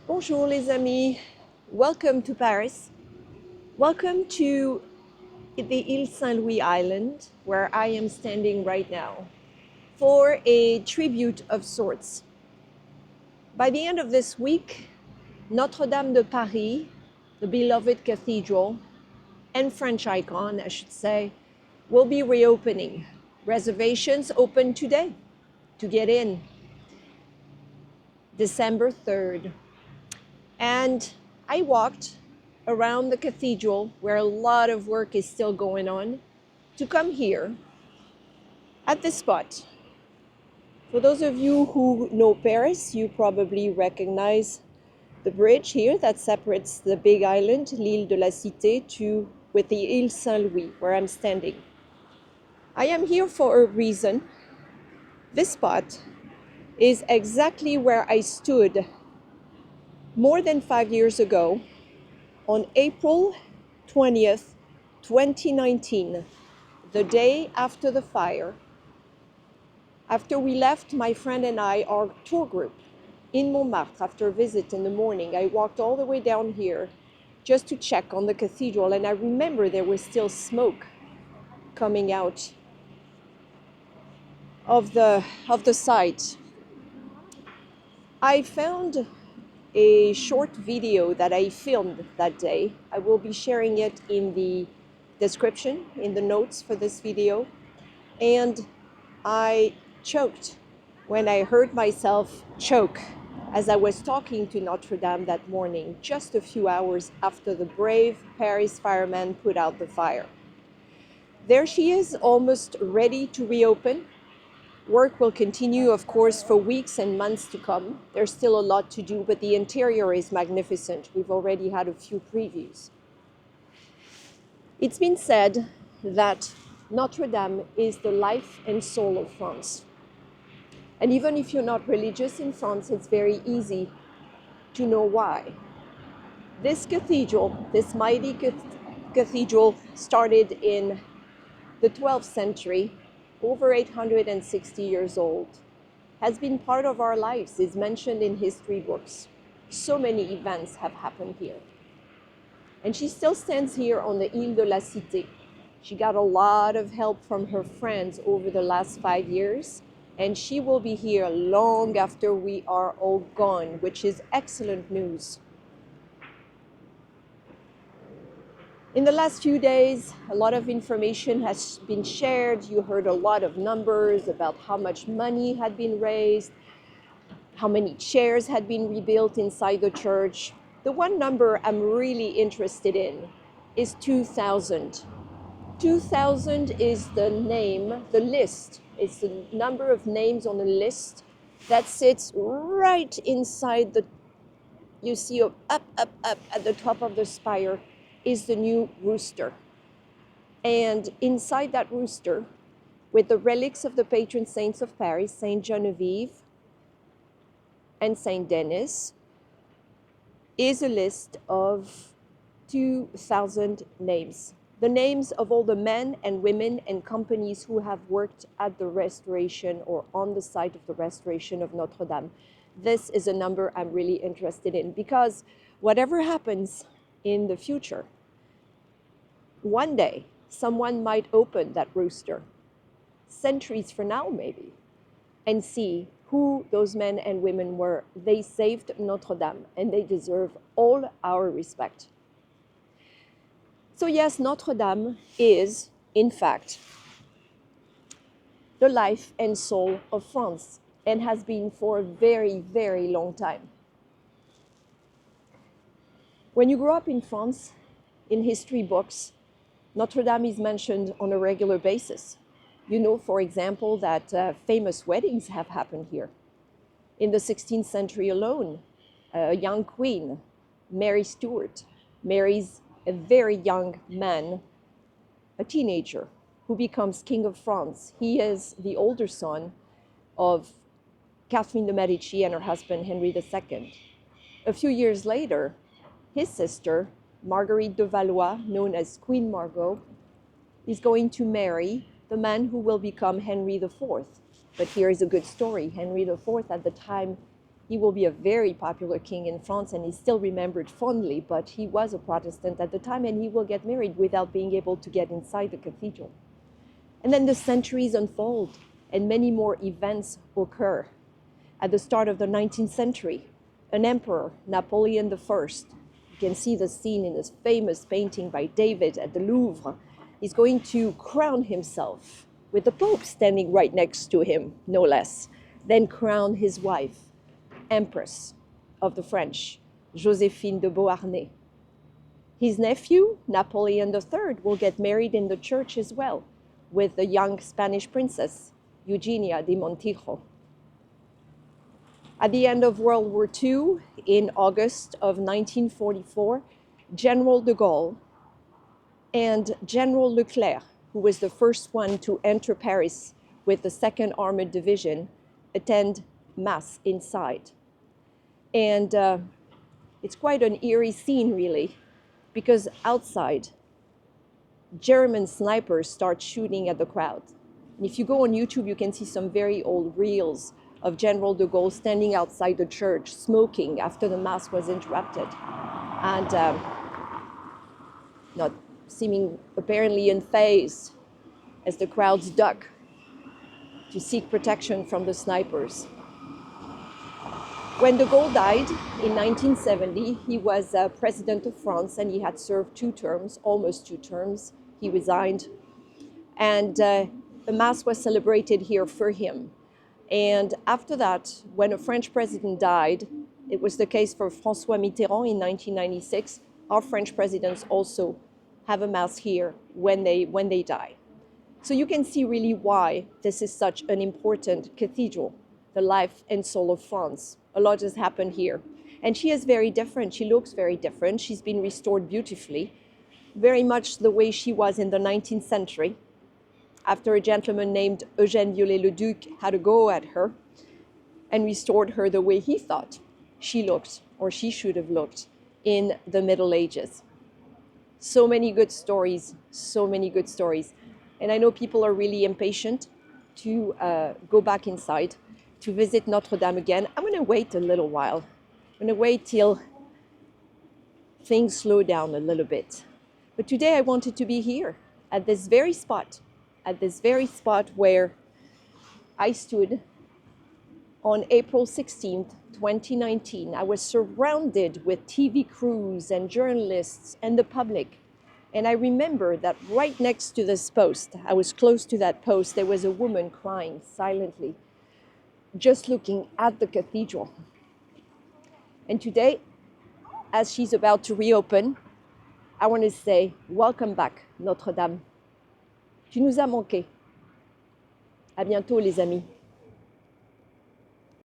Bonjour les amis, welcome to Paris. Welcome to the Ile Saint-Louis Island, where I am standing right now, for a tribute of sorts. By the end of this week, Notre-Dame de Paris, the beloved cathedral, and French icon, I should say, will be reopening. Reservations open today to get in, December 3rd. And I walked around the cathedral where a lot of work is still going on to come here at this spot. For those of you who know Paris, you probably recognize the bridge here that separates the big island, l'Île de la Cité, with the Ile Saint-Louis, where I'm standing. I am here for a reason. This spot is exactly where I stood more than 5 years ago on April 20th, 2019, the day after the fire. After we left, my friend and I, our tour group, in Montmartre after a visit in the morning, I walked all the way down here just to check on the cathedral, and I remember there was still smoke coming out of the site. I found a short video that I filmed that day. I will be sharing it in the description, in the notes for this video. And I choked when I heard myself choke as I was talking to Notre Dame that morning, just a few hours after the brave Paris firemen put out the fire. There she is, almost ready to reopen. Work will continue, of course, for weeks and months to come. There's still a lot to do, but the interior is magnificent. We've already had a few previews. It's been said that Notre Dame is the life and soul of France. And even if you're not religious in France, it's very easy to know why. This cathedral, this mighty cathedral, started in the 12th century, over 860 years old, has been part of our lives, is mentioned in history books. So many events have happened here. And she still stands here on the Ile de la Cité. She got a lot of help from her friends over the last 5 years, and she will be here long after we are all gone, which is excellent news. In the last few days, a lot of information has been shared. You heard a lot of numbers about how much money had been raised, how many chairs had been rebuilt inside the church. The one number I'm really interested in is 2,000. 2,000 is the name, the list. It's the number of names on the list that sits right inside the, you see up at the top of the spire is the new rooster. And inside that rooster, with the relics of the patron saints of Paris, Saint Genevieve and Saint Denis, is a list of 2,000 names. The names of all the men and women and companies who have worked at the restoration or on the site of the restoration of Notre Dame. This is a number I'm really interested in, because whatever happens in the future, one day someone might open that rooster, centuries from now maybe, and see who those men and women were. They saved Notre Dame, and they deserve all our respect. So yes, Notre Dame is, in fact, the life and soul of France, and has been for a very, very long time. When you grow up in France, in history books, Notre Dame is mentioned on a regular basis. You know, for example, that famous weddings have happened here. In the 16th century alone, a young queen, Mary Stuart, marries a very young man, a teenager, who becomes King of France. He is the older son of Catherine de Medici and her husband, Henry II. A few years later, his sister, Marguerite de Valois, known as Queen Margot, is going to marry the man who will become Henry IV. But here is a good story. Henry IV, at the time, He will be a very popular king in France, and he's still remembered fondly, but he was a Protestant at the time, and he will get married without being able to get inside the cathedral. And then the centuries unfold, and many more events occur. At the start of the 19th century, an emperor, Napoleon I, you can see the scene in this famous painting by David at the Louvre, is going to crown himself with the Pope standing right next to him, no less, then crown his wife, Empress of the French, Joséphine de Beauharnais. His nephew, Napoleon III, will get married in the church as well, with the young Spanish princess, Eugenia de Montijo. At the end of World War II, in August of 1944, General de Gaulle and General Leclerc, who was the first one to enter Paris with the 2nd Armored Division, attend Mass inside. And it's quite an eerie scene, really, because outside, German snipers start shooting at the crowd. And if you go on YouTube, you can see some very old reels of General de Gaulle standing outside the church, smoking after the Mass was interrupted, and not seeming apparently unfazed as the crowds duck to seek protection from the snipers. When de Gaulle died in 1970, he was president of France, and he had served 2 terms, almost 2 terms. He resigned, and the Mass was celebrated here for him. And after that, when a French president died, it was the case for François Mitterrand in 1996, our French presidents also have a Mass here when they die. So you can see really why this is such an important cathedral, the life and soul of France. A lot has happened here. And she is very different. She looks very different. She's been restored beautifully, very much the way she was in the 19th century, after a gentleman named Eugène Viollet-le-Duc had a go at her and restored her the way he thought she looked, or she should have looked, in the Middle Ages. So many good stories, so many good stories. And I know people are really impatient to go back inside, to visit Notre-Dame again. I'm going to wait a little while. I'm going to wait till things slow down a little bit. But today I wanted to be here at this very spot where I stood on April 16th, 2019. I was surrounded with TV crews and journalists and the public. And I remember that right next to this post, I was close to that post, there was a woman crying silently, just looking at the cathedral. And today, as she's about to reopen, I want to say, welcome back, Notre-Dame. Tu nous as manqué. À bientôt, les amis.